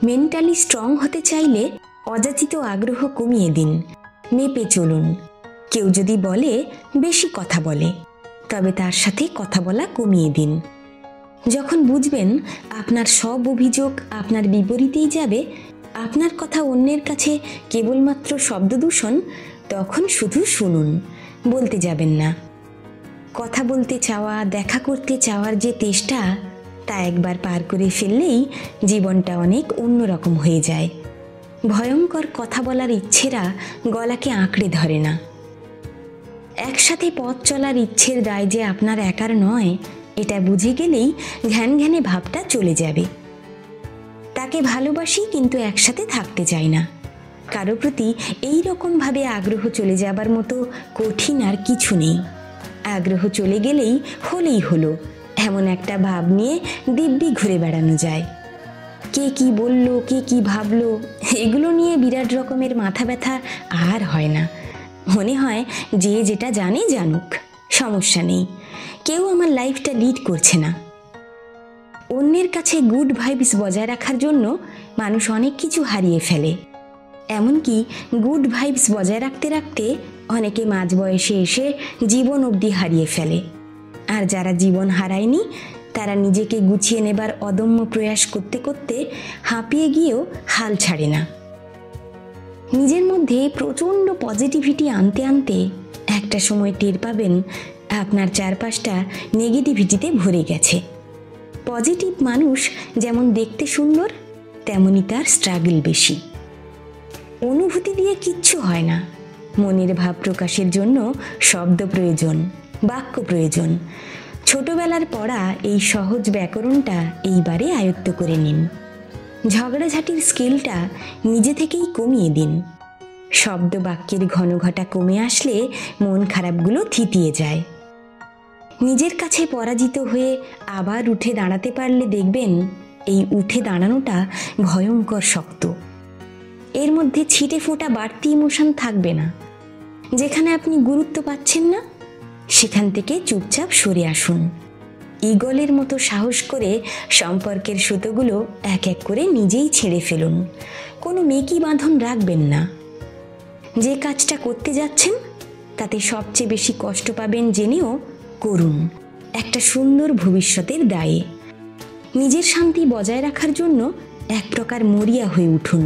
Mentally strong হতে চাইলে অযাচিত আগ্রহ কমিয়ে দিন, মেপে চলুন। কেউ যদি বলে বেশি কথা বলে, তবে তার সাথে কথা বলা কমিয়ে দিন। যখন বুঝবেন আপনার সব অভিযোগ আপনার বিপরীতেই যাবে, আপনার কথা অন্যের কাছে কেবলমাত্র শব্দদূষণ, তখন শুধু শুনুন, বলতে যাবেন না। কথা বলতে চাওয়া, দেখা করতে চাওয়ার যে তেষ্টা, তা একবার পার করে ফেললেই জীবনটা অনেক অন্যরকম হয়ে যায়। ভয়ঙ্কর কথা বলার ইচ্ছেরা গলাকে আঁকড়ে ধরে না। একসাথে পথ চলার ইচ্ছের দায় যে আপনার একার নয়, এটা বুঝে গেলেই ঘ্যান ঘ্যানে ভাবটা চলে যাবে। তাকে ভালোবাসি কিন্তু একসাথে থাকতে চাই না, কারো প্রতি এই রকমভাবে আগ্রহ চলে যাবার মতো কঠিন আর কিছু নেই। আগ্রহ চলে গেলেই হলেই হলো, এমন একটা ভাব নিয়ে দিব্যি ঘুরে বেড়ানো যায়। কে কি বলল, কে কি ভাবলো, এগুলো নিয়ে বিরাট রকমের মাথা ব্যথা আর হয় না। মনে হয় যে যেটা জানে জানুক, সমস্যা নেই, কেউ আমার লাইফটা লিড করছে না। অন্যের কাছে গুড ভাইবস বজায় রাখার জন্য মানুষ অনেক কিছু হারিয়ে ফেলে। এমনকি গুড ভাইবস বজায় রাখতে রাখতে অনেকে মাঝ বয়সে এসে জীবন অবধি হারিয়ে ফেলে। আর যারা জীবন হারায়নি, তারা নিজেকে গুছিয়ে নেবার অদম্য প্রয়াস করতে করতে হাঁপিয়ে গিয়েও হাল ছাড়ে না। নিজের মধ্যে প্রচণ্ড পজিটিভিটি আনতে আনতে একটা সময় টের পাবেন আপনার চারপাশটা নেগেটিভিটিতে ভরে গেছে। পজিটিভ মানুষ যেমন দেখতে সুন্দর, তেমনি তার স্ট্রাগল বেশি। অনুভূতি দিয়ে কিচ্ছু হয় না, মনের ভাব প্রকাশের জন্য শব্দ প্রয়োজন, বাক্য প্রয়োজন। ছোটবেলার পড়া এই সহজ ব্যাকরণটা এইবারে আয়ত্ত করে নিন। ঝগড়াঝাটির স্কিলটা নিজে থেকেই কমিয়ে দিন। শব্দ বাক্যের ঘনঘটা কমে আসলে মন খারাপগুলো থিতিয়ে যায়। নিজের কাছে পরাজিত হয়ে আবার উঠে দাঁড়াতে পারলে দেখবেন এই উঠে দাঁড়ানোটা ভয়ঙ্কর শক্ত। এর মধ্যে ছিটে ফোটা বাড়তি ইমোশন থাকবে না। যেখানে আপনি গুরুত্ব পাচ্ছেন না, সেখান থেকে চুপচাপ সরে আসুন। ঈগলের মতো সাহস করে সম্পর্কের সুতোগুলো এক এক করে নিজেই ছেড়ে ফেলুন। কোনো মেকি বাঁধন রাখবেন না। যে কাজটা করতে যাচ্ছেন তাতে সবচেয়ে বেশি কষ্ট পাবেন জেনেও করুন, একটা সুন্দর ভবিষ্যতের দায়ে। নিজের শান্তি বজায় রাখার জন্য এক প্রকার মরিয়া হয়ে উঠুন।